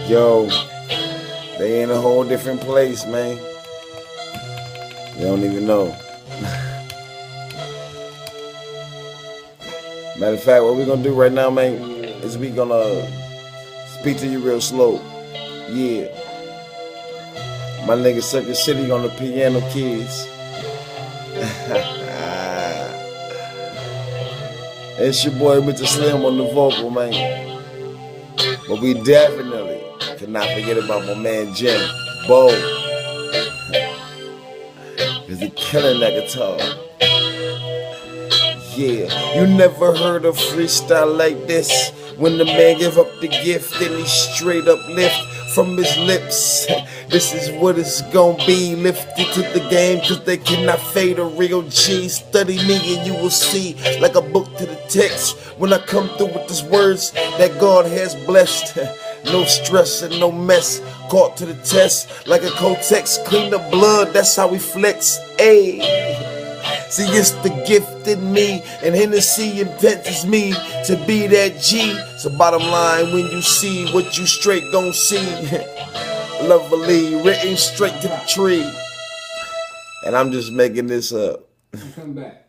Yo, they in a whole different place, man. You don't even know. Matter of fact, what we gonna do right now, man, is we gonna speak to you real slow. Yeah. My nigga Circuit City on the piano, kids. It's your boy Mr. Slim on the vocal, man. But we definitely cannot forget about my man Jim Bo. Cause he killing that guitar. Yeah, you never heard a freestyle like this. When the man give up the gift and he straight up lift from his lips. This is what it's gonna be. Lifted to the game cause they cannot fade a real G. Study me and you will see like a book to the text. When I come through with these words that God has blessed. No stress and no mess. Caught to the test like a Kotex. Clean the blood, that's how we flex. Ayy. See, it's the gift in me, and Hennessy invents me to be that G. So bottom line, when you see what you straight gon' see, lovely, written straight to the tree. And I'm just making this up. Come back.